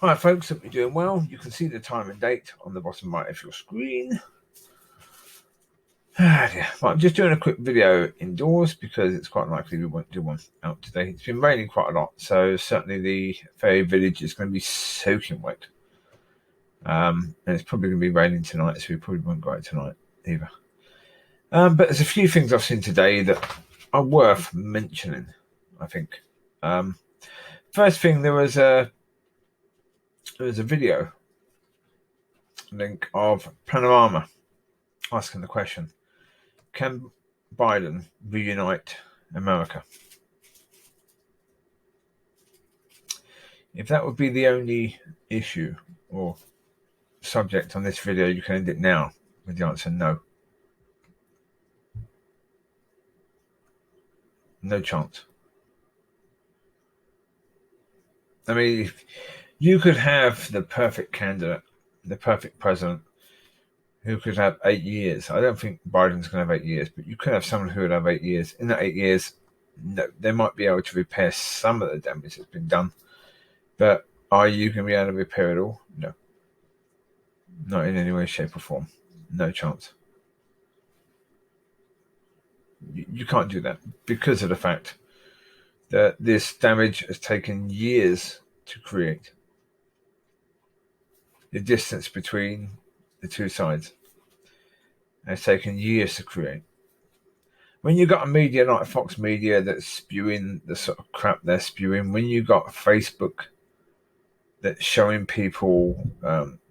Hi folks, hope you're doing well. You can see the time and date on the bottom right of your screen. Right, I'm just doing a quick video indoors because it's quite likely we won't do one out today. It's been raining quite a lot, so certainly the fairy village is going to be soaking wet. And it's probably going to be raining tonight, so we probably won't go out tonight either. But there's a few things I've seen today that are worth mentioning, I think. First thing, there was a video link of Panorama asking the question, can Biden reunite America? If that would be the only issue or subject on this video, you can end it now with the answer no. No chance. I mean, if you could have the perfect candidate, the perfect president, who could have 8 years. I don't think Biden's going to have 8 years, but you could have someone who would have 8 years. In that 8 years, no, they might be able to repair some of the damage that's been done. But are you going to be able to repair it all? No. Not in any way, shape, or form. No chance. You can't do that because of the fact that this damage has taken years to create. The distance between the two sides has taken years to create. When you got a media like Fox Media that's spewing the sort of crap they're spewing, when you got Facebook that's showing people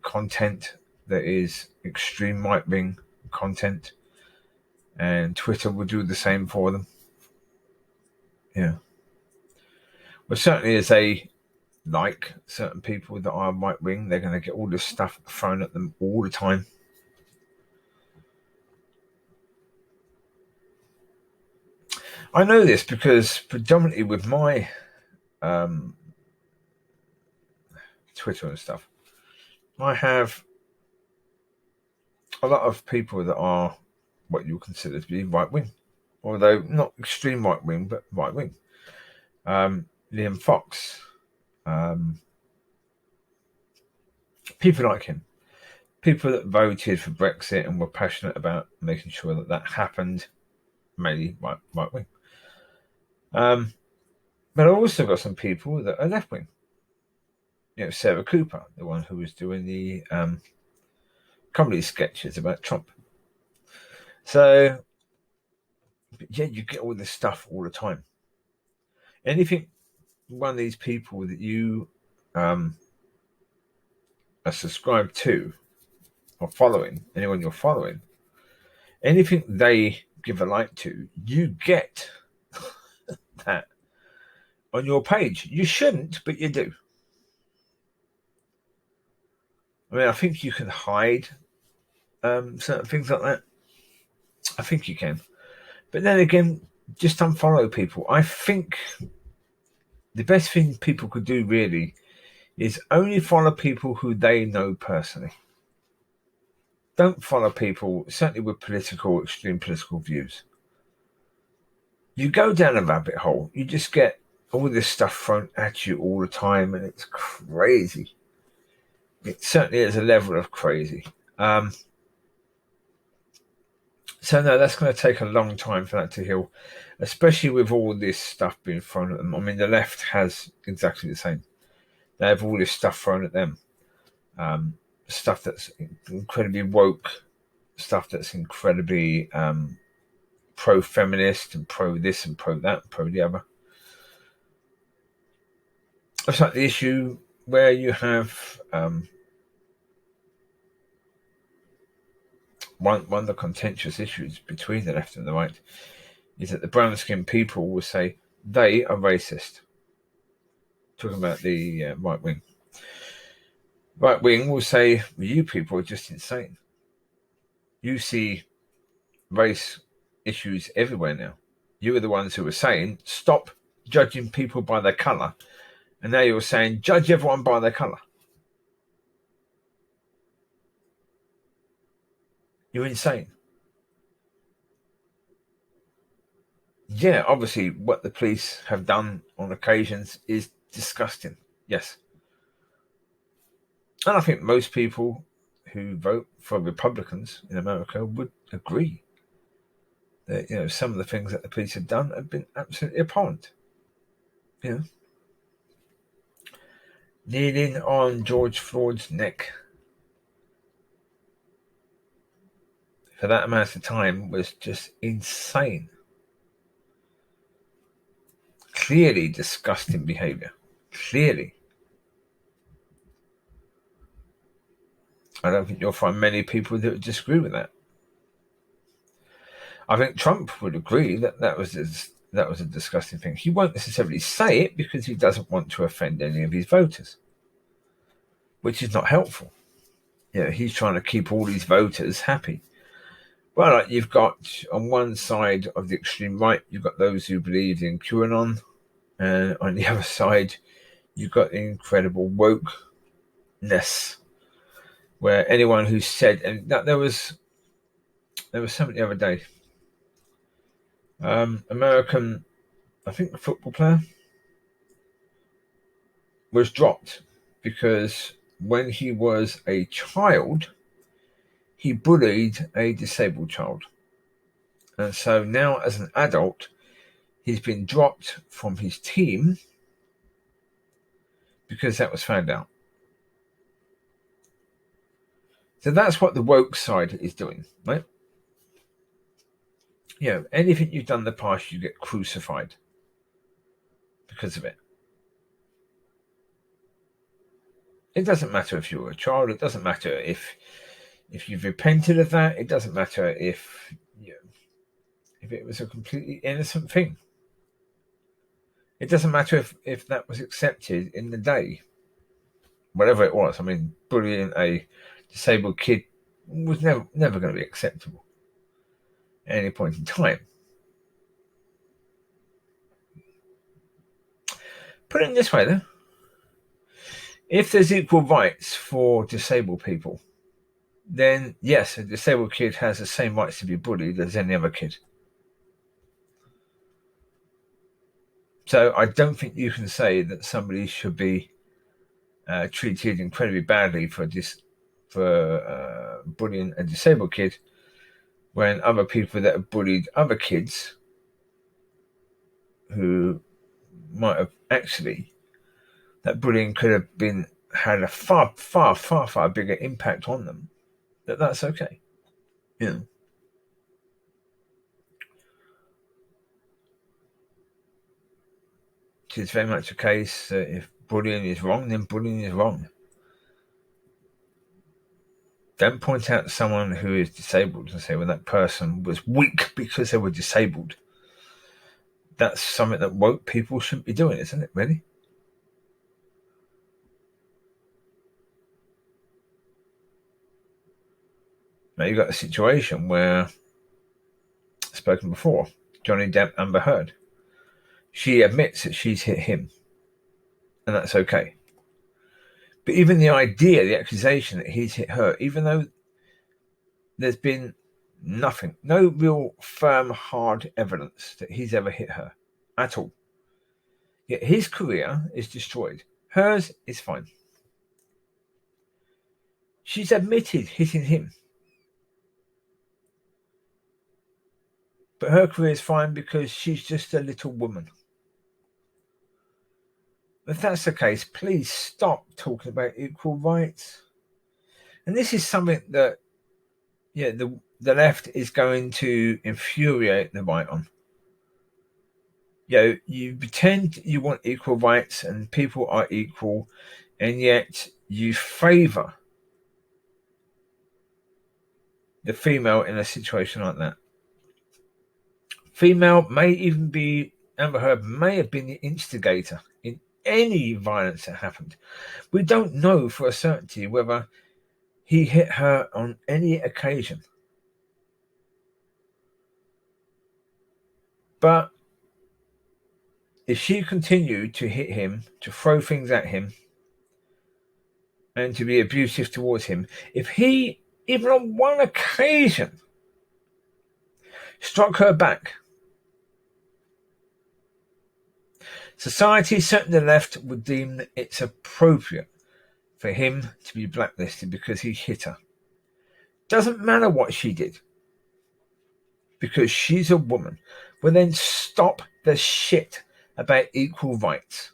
content that is extreme right-wing content, and Twitter will do the same for them. Yeah. Well, certainly as they like certain people that are right-wing, they're going to get all this stuff thrown at them all the time. I know this because predominantly with my Twitter and stuff, I have a lot of people that are what you would consider to be right-wing, although not extreme right-wing, but right-wing. Liam Fox, people like him, people that voted for Brexit and were passionate about making sure that that happened, mainly right-wing. But I also got some people that are left-wing. You know, Sarah Cooper, the one who was doing the comedy sketches about Trump. So, yeah, you get all this stuff all the time. Anything one of these people that you are subscribed to or following, anyone you're following, anything they give a like to, you get that on your page. You shouldn't, but you do. I mean, I think you can hide certain things like that. I think you can. But then again, just unfollow people. I think the best thing people could do really is only follow people who they know personally. Don't follow people, certainly with extreme political views. You go down a rabbit hole, you just get all this stuff thrown at you all the time, and it's crazy. It certainly is a level of crazy. So no, that's going to take a long time for that to heal, especially with all this stuff being thrown at them. I mean, the left has exactly the same. They have all this stuff thrown at them. Stuff that's incredibly woke, stuff that's incredibly pro-feminist and pro this and pro that and pro the other. It's like the issue where you have one of the contentious issues between the left and the right is that the brown-skinned people will say they are racist. Talking about the right wing. Right wing will say, well, you people are just insane. You see race issues everywhere now. You were the ones who were saying, stop judging people by their colour. And now you're saying, judge everyone by their colour. You're insane. Yeah, obviously what the police have done on occasions is disgusting. Yes. And I think most people who vote for Republicans in America would agree that some of the things that the police have done have been absolutely abhorrent. Kneeling on George Floyd's neck for that amount of time was just insane. Clearly disgusting behaviour. Clearly. I don't think you'll find many people that would disagree with that. I think Trump would agree that was a disgusting thing. He won't necessarily say it because he doesn't want to offend any of his voters, which is not helpful. He's trying to keep all these voters happy. Well, you've got on one side of the extreme right, you've got those who believe in QAnon, and on the other side, you've got the incredible wokeness, where anyone who said, and that there was something the other day, American, I think, football player was dropped because when he was a child, he bullied a disabled child. And so now as an adult, he's been dropped from his team because that was found out. So that's what the woke side is doing, right? Anything you've done in the past, you get crucified because of it. It doesn't matter if you're a child. It doesn't matter if you've repented of that. It doesn't matter if it was a completely innocent thing. It doesn't matter if that was accepted in the day. Whatever it was. I mean, bullying a disabled kid was never going to be acceptable at any point in time. Put it this way, though. If there's equal rights for disabled people, then yes, a disabled kid has the same rights to be bullied as any other kid. So I don't think you can say that somebody should be treated incredibly badly for bullying a disabled kid when other people that have bullied other kids who might have actually, that bullying could have had a far, far, far, far bigger impact on them, that's okay. It is very much a case that if bullying is wrong, then bullying is wrong. Don't point out someone who is disabled and say, well, that person was weak because they were disabled. That's something that woke people shouldn't be doing, isn't it, really? Now you've got a situation where, spoken before, Johnny Depp, Amber Heard. She admits that she's hit him, and that's okay. But even the idea, the accusation that he's hit her, even though there's been nothing, no real firm, hard evidence that he's ever hit her at all, yet his career is destroyed. Hers is fine. She's admitted hitting him, but her career is fine because she's just a little woman. If that's the case, please stop talking about equal rights. And this is something that, the left is going to infuriate the right on. You pretend you want equal rights and people are equal, and yet you favour the female in a situation like that. Female may even be, Amber Heard may have been the instigator in any violence that happened. We don't know for a certainty whether he hit her on any occasion. But if she continued to hit him, to throw things at him, and to be abusive towards him, if he, even on one occasion, struck her back, society, certainly the left, would deem that it's appropriate for him to be blacklisted because he hit her. Doesn't matter what she did, because she's a woman. Well, then stop the shit about equal rights.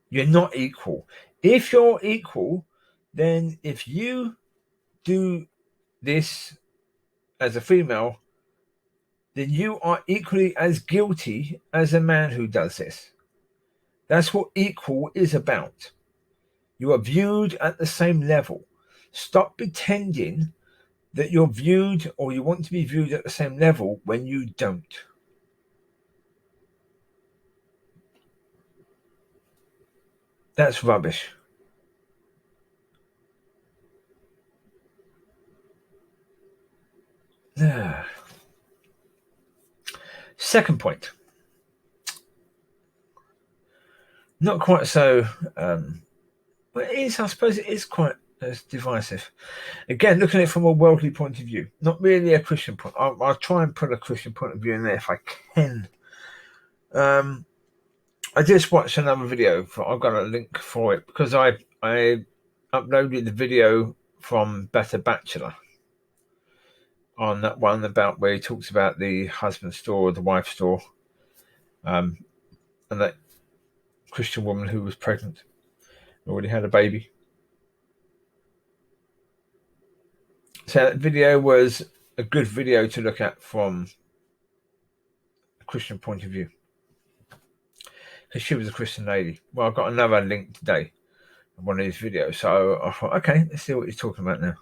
You're not equal. If you're equal, then if you do this as a female, then you are equally as guilty as a man who does this. That's what equal is about. You are viewed at the same level. Stop pretending that you're viewed or you want to be viewed at the same level when you don't. That's rubbish. Second point. Not quite so, but it is, I suppose it is quite divisive. Again, looking at it from a worldly point of view, not really a Christian point. I'll try and put a Christian point of view in there if I can. I just watched another video. I've got a link for it because I uploaded the video from Better Bachelor on that one about where he talks about the husband store, the wife store, and that Christian woman who was pregnant, already had a baby. So that video was a good video to look at from a Christian point of view, because she was a Christian lady. Well, I've got another link today of one of these videos, so I thought, okay, let's see what he's talking about now.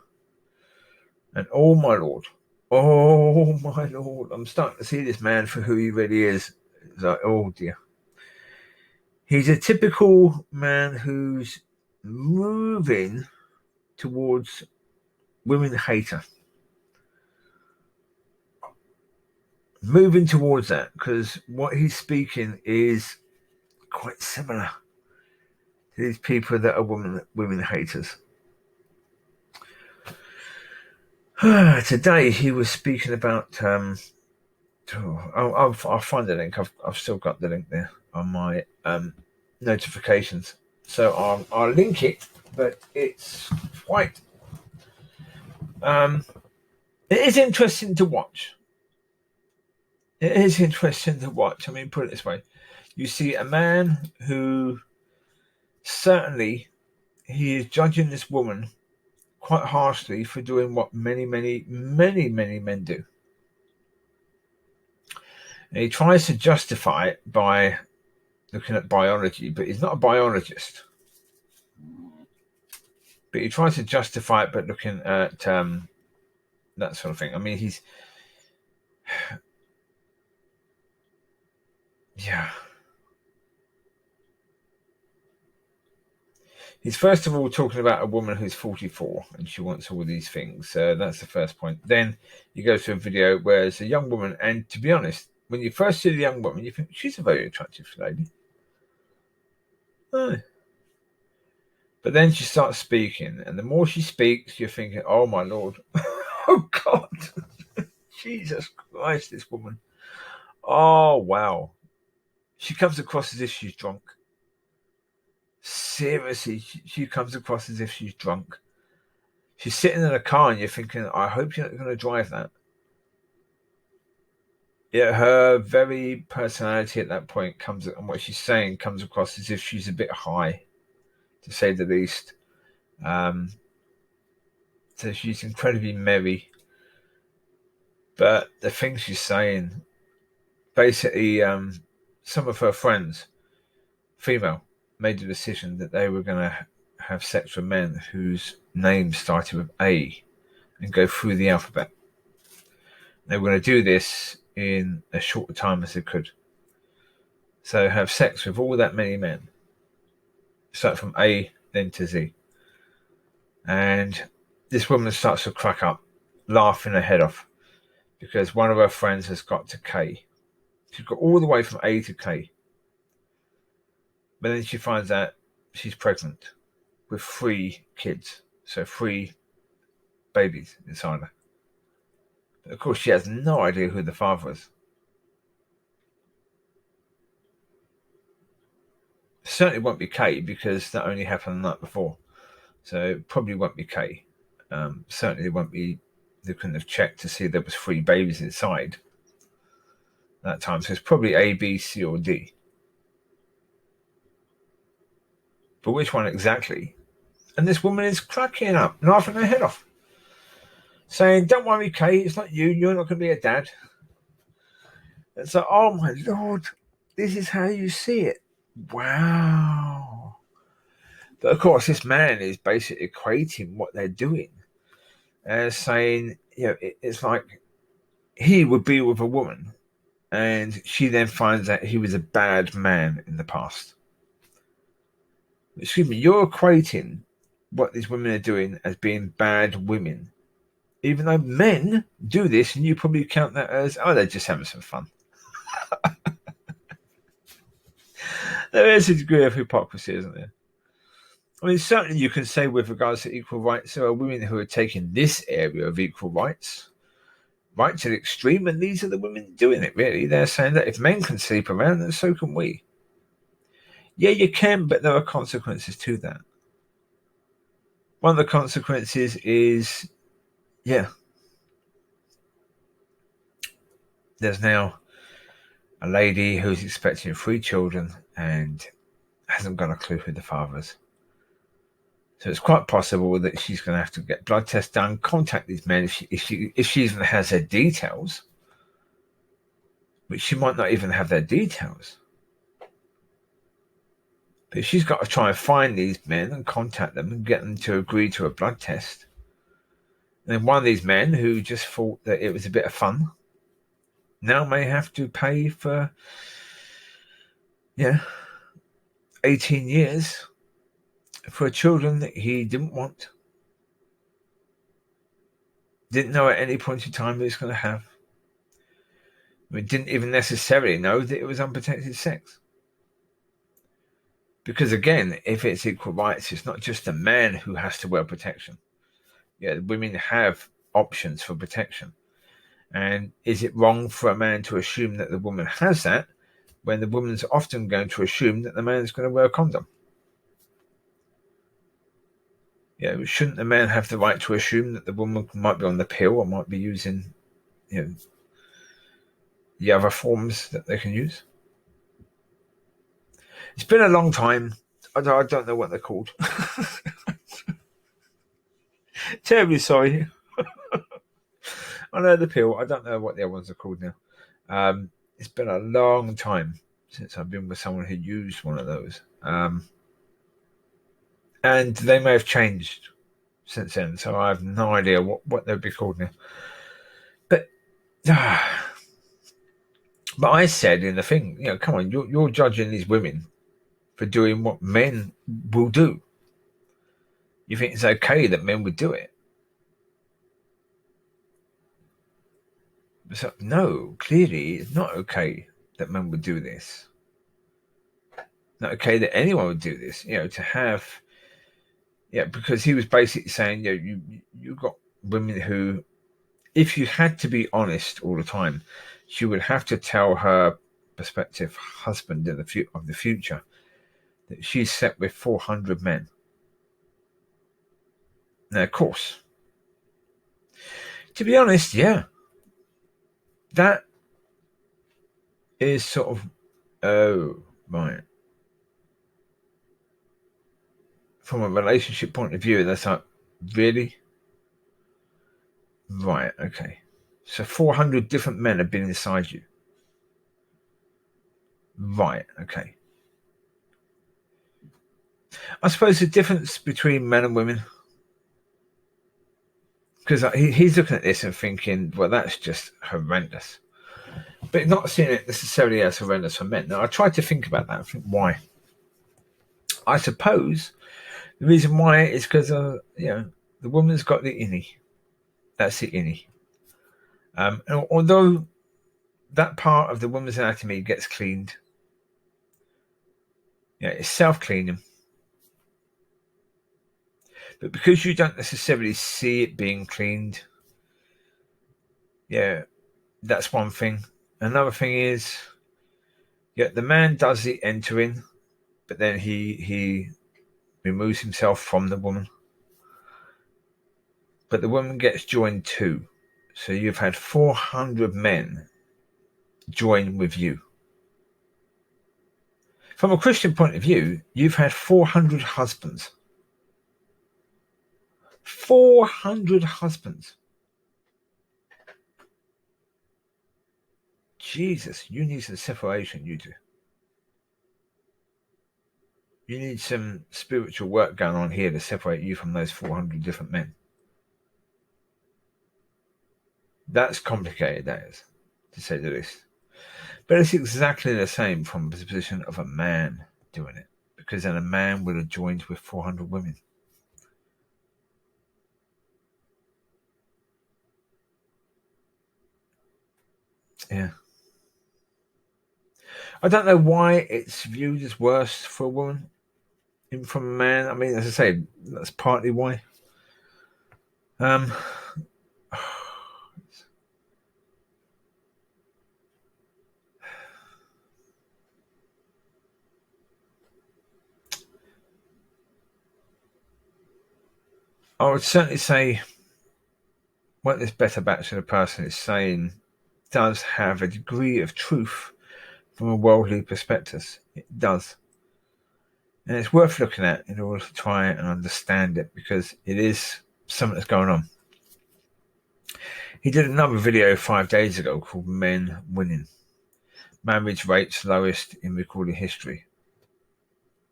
And oh my lord, I'm starting to see this man for who he really is. It's like, oh dear. He's a typical man who's moving towards women hater. Moving towards that, because what he's speaking is quite similar to these people that are women haters. Today he was speaking about I'll find the link. I've still got the link there on my notifications, so I'll link it, but it's quite it is interesting to watch. It is interesting to watch. I mean, put it this way, you see a man who certainly he is judging this woman quite harshly for doing what many men do. And he tries to justify it by looking at biology, but he's not a biologist. But he tries to justify it by looking at that sort of thing. I mean, he's He's first of all talking about a woman who's 44 and she wants all these things. That's the first point. Then he goes to a video where it's a young woman, and to be honest, when you first see the young woman, you think she's a very attractive lady. Oh. But then she starts speaking, and the more she speaks, you're thinking, oh my lord, oh God, Jesus Christ, this woman. Oh wow. She comes across as if she's drunk. Seriously, she comes across as if she's drunk. She's sitting in a car and you're thinking, I hope you're not going to drive that. Yeah, her very personality at that point and what she's saying comes across as if she's a bit high, to say the least. So she's incredibly merry. But the things she's saying, basically, some of her friends, female, made the decision that they were going to have sex with men whose names started with A and go through the alphabet. They were going to do this in as short a time as they could. So have sex with all that many men. Start from A, then to Z. And this woman starts to crack up, laughing her head off, because one of her friends has got to K. She's got all the way from A to K. But then she finds out she's pregnant with 3 kids. So 3 babies inside her. But of course, she has no idea who the father is. certainly won't be K, because that only happened the night before. So it probably won't be K. Certainly won't be. They couldn't have checked to see there was 3 babies inside that time. So it's probably A, B, C, or D. But which one exactly? And this woman is cracking up, laughing her head off, saying, "Don't worry, Kate, it's not you. You're not going to be a dad." It's like, oh my Lord, this is how you see it. Wow. But of course, this man is basically equating what they're doing as saying, it's like he would be with a woman and she then finds out he was a bad man in the past. Excuse me, you're equating what these women are doing as being bad women, even though men do this, and you probably count that as, they're just having some fun. There is a degree of hypocrisy, isn't there? I mean, certainly you can say with regards to equal rights, there are women who are taking this area of equal rights right to the extreme, and these are the women doing it, really. They're saying that if men can sleep around, then so can we. Yeah, you can, but there are consequences to that. One of the consequences is, there's now a lady who's expecting 3 children and hasn't got a clue who the father is. So it's quite possible that she's going to have to get blood tests done, contact these men if she even has their details, which she might not even have their details. But she's got to try and find these men and contact them and get them to agree to a blood test. And then one of these men who just thought that it was a bit of fun now may have to pay for 18 years for children that he didn't want, didn't know at any point in time he was going to have. We didn't even necessarily know that it was unprotected sex. Because again, if it's equal rights, it's not just the man who has to wear protection. Women have options for protection. And is it wrong for a man to assume that the woman has that when the woman's often going to assume that the man's going to wear a condom? Shouldn't the man have the right to assume that the woman might be on the pill or might be using, the other forms that they can use? It's been a long time. I don't know what they're called. Terribly sorry. I know the pill. I don't know what the other ones are called now. It's been a long time since I've been with someone who used one of those. And they may have changed since then, so I have no idea what they'd be called now. But I said in the thing, come on, you're judging these women for doing what men will do. You think it's okay that men would do it? So, no, clearly it's not okay that men would do this. Not okay that anyone would do this, to have... because he was basically saying, you got women who, if you had to be honest all the time, she would have to tell her prospective husband of the future that she's slept with 400 men. Now, of course, to be honest, that is sort of, right. From a relationship point of view, that's like, really? Right, okay. So 400 different men have been inside you. Right, okay. I suppose the difference between men and women, because he's looking at this and thinking, well, that's just horrendous. But not seeing it necessarily as horrendous for men. Now, I tried to think about that and think, why? I suppose the reason why is because, the woman's got the innie. That's the innie. And although that part of the woman's anatomy gets cleaned, it's self-cleaning. But because you don't necessarily see it being cleaned, that's one thing. Another thing is, the man does the entering, but then he removes himself from the woman. But the woman gets joined too. So you've had 400 men join with you. From a Christian point of view, you've had 400 husbands. 400 husbands. Jesus, you need some separation, you do. You need some spiritual work going on here to separate you from those 400 different men. That's complicated, that is, to say the least. But it's exactly the same from the position of a man doing it, because then a man would have joined with 400 women. Yeah. I don't know why it's viewed as worse for a woman than from a man. I mean, as I say, that's partly why. I would certainly say what this better bachelor person is saying does have a degree of truth from a worldly perspective. It does. And it's worth looking at in order to try and understand it, because it is something that's going on. He did another video 5 days ago called Men Winning. Marriage rates lowest in recorded history.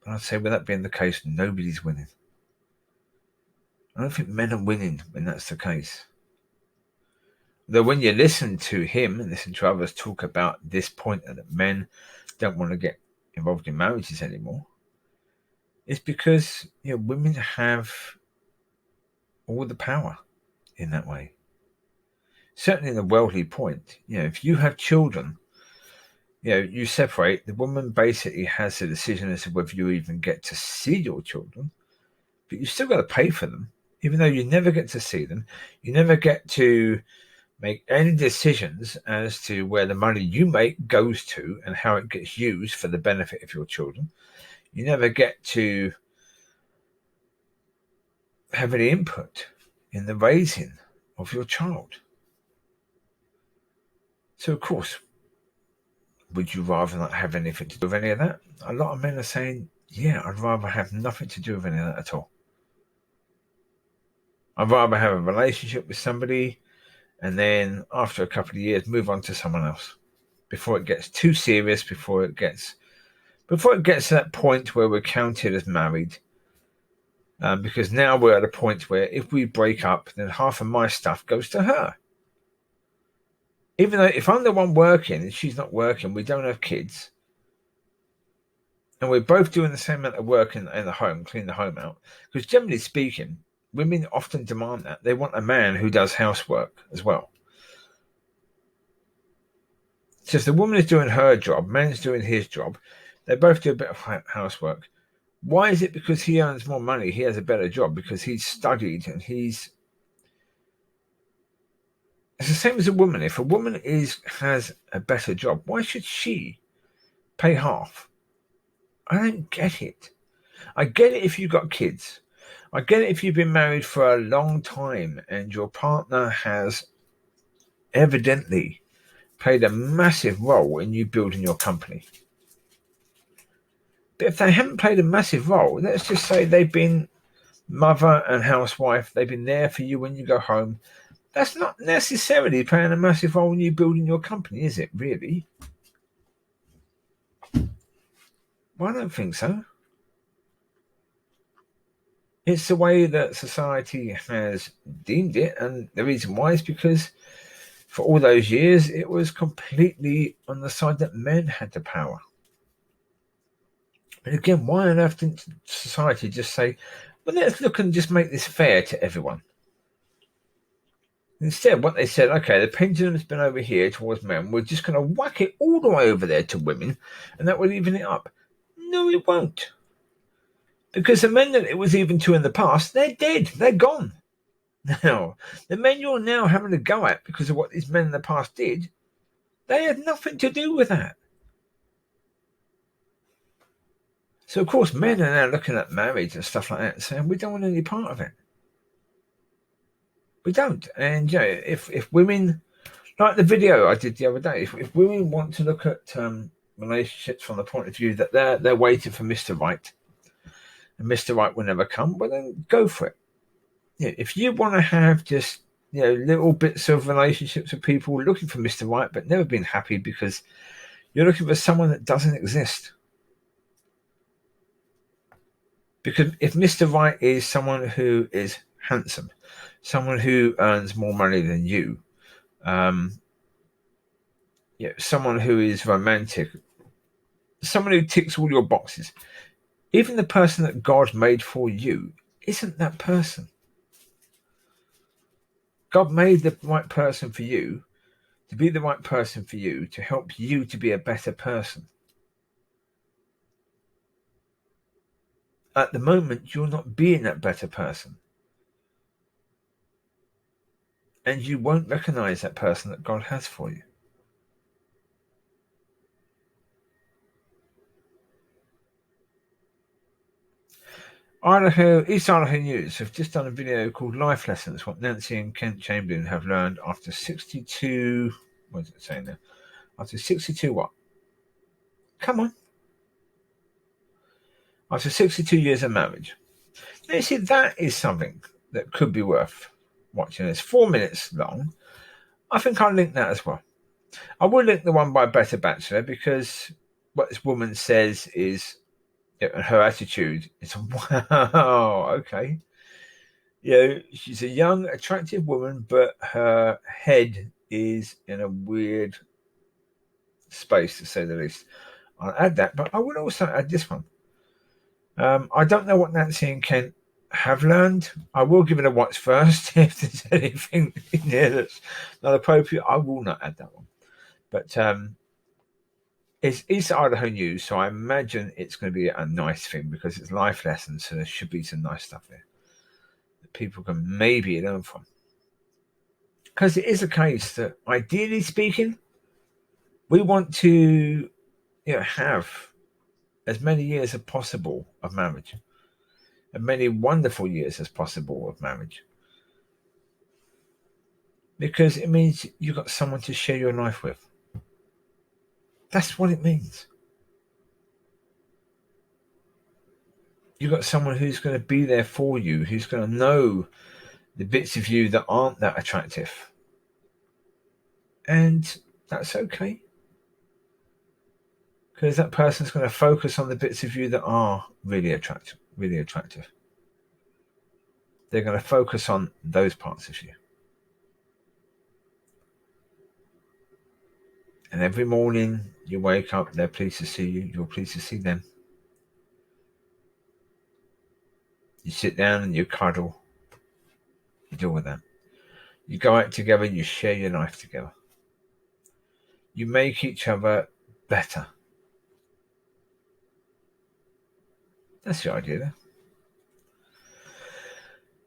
But I'd say with that being the case, nobody's winning. I don't think men are winning when that's the case. Though when you listen to him and listen to others talk about this point that men don't want to get involved in marriages anymore, it's because women have all the power in that way. Certainly in the worldly point, if you have children, you separate, the woman basically has the decision as to whether you even get to see your children, but you still got to pay for them. Even though you never get to see them, you never get to make any decisions as to where the money you make goes to and how it gets used for the benefit of your children. You never get to have any input in the raising of your child. So, of course, would you rather not have anything to do with any of that? A lot of men are saying, yeah, I'd rather have nothing to do with any of that at all. I'd rather have a relationship with somebody and then after a couple of years move on to someone else before it gets too serious, before it gets to that point where we're counted as married. Because now we're at a point where if we break up, then half of my stuff goes to her. Even though if I'm the one working and she's not working, we don't have kids, and we're both doing the same amount of work in the home, clean the home out, because generally speaking, women often demand that. They want a man who does housework as well. So if the woman is doing her job, man's doing his job, they both do a bit of housework. Why is it because he earns more money, he has a better job, because he's studied and it's the same as a woman. If a woman has a better job, why should she pay half? I don't get it. I get it if you've got kids. I get it if you've been married for a long time and your partner has evidently played a massive role in you building your company. But if they haven't played a massive role, let's just say they've been mother and housewife, they've been there for you when you go home, that's not necessarily playing a massive role in you building your company, is it, really? Well, I don't think so. It's the way that society has deemed it, and the reason why is because for all those years, it was completely on the side that men had the power. And again, why on earth didn't society just say, well, let's look and just make this fair to everyone? Instead, what they said, okay, the pendulum's been over here towards men, we're just going to whack it all the way over there to women, and that will even it up. No, it won't. Because the men that it was even to in the past, they're dead, they're gone. Now, the men you're now having a go at because of what these men in the past did, they had nothing to do with that. So, of course, men are now looking at marriage and stuff like that and saying, we don't want any part of it. We don't. And, if women, like the video I did the other day, if women want to look at relationships from the point of view that they're waiting for Mr. Right, and Mr. Right will never come, well, then go for it. If you want to have just, little bits of relationships with people looking for Mr. Right, but never been happy because you're looking for someone that doesn't exist. Because if Mr. Right is someone who is handsome, someone who earns more money than you, someone who is romantic, someone who ticks all your boxes, even the person that God made for you isn't that person. God made the right person for you to be the right person for you, to help you to be a better person. At the moment, you're not being that better person. And you won't recognize that person that God has for you. East Idaho News have just done a video called Life Lessons, what Nancy and Kent Chamberlain have learned after 62... What is it saying there? After 62 what? Come on. After 62 years of marriage. Now, you see, that is something that could be worth watching. It's 4 minutes long. I think I'll link that as well. I will link the one by Better Bachelor because what this woman says is, her attitude is, wow, okay. She's a young, attractive woman, but her head is in a weird space, to say the least. I'll add that, but I will also add this one. I don't know what Nancy and Kent have learned. I will give it a watch first. If there's anything in there that's not appropriate, I will not add that one. But it's East Idaho News, so I imagine it's going to be a nice thing because it's life lessons, so there should be some nice stuff there that people can maybe learn from. Because it is a case that, ideally speaking, we want to have as many years as possible of marriage, and many wonderful years as possible of marriage, because it means you've got someone to share your life with. That's what it means. You've got someone who's going to be there for you, who's going to know the bits of you that aren't that attractive, and that's okay. Because that person's going to focus on the bits of you that are really attractive. They're going to focus on those parts of you. And every morning you wake up, they're pleased to see you, you're pleased to see them. You sit down and you cuddle. You deal with that. You go out together, you share your life together. You make each other better. That's the idea there.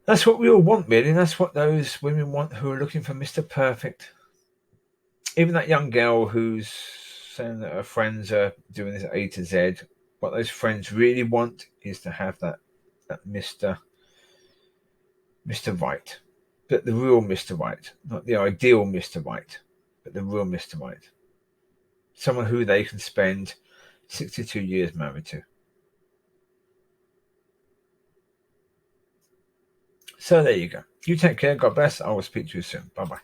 That's what we all want, really. That's what those women want who are looking for Mr. Perfect. Even that young girl who's saying that her friends are doing this A to Z, what those friends really want is to have that Mr. Right. But the real Mr. Right. Not the ideal Mr. Right, but the real Mr. Right. Someone who they can spend 62 years married to. So there you go. You take care. God bless. I will speak to you soon. Bye-bye.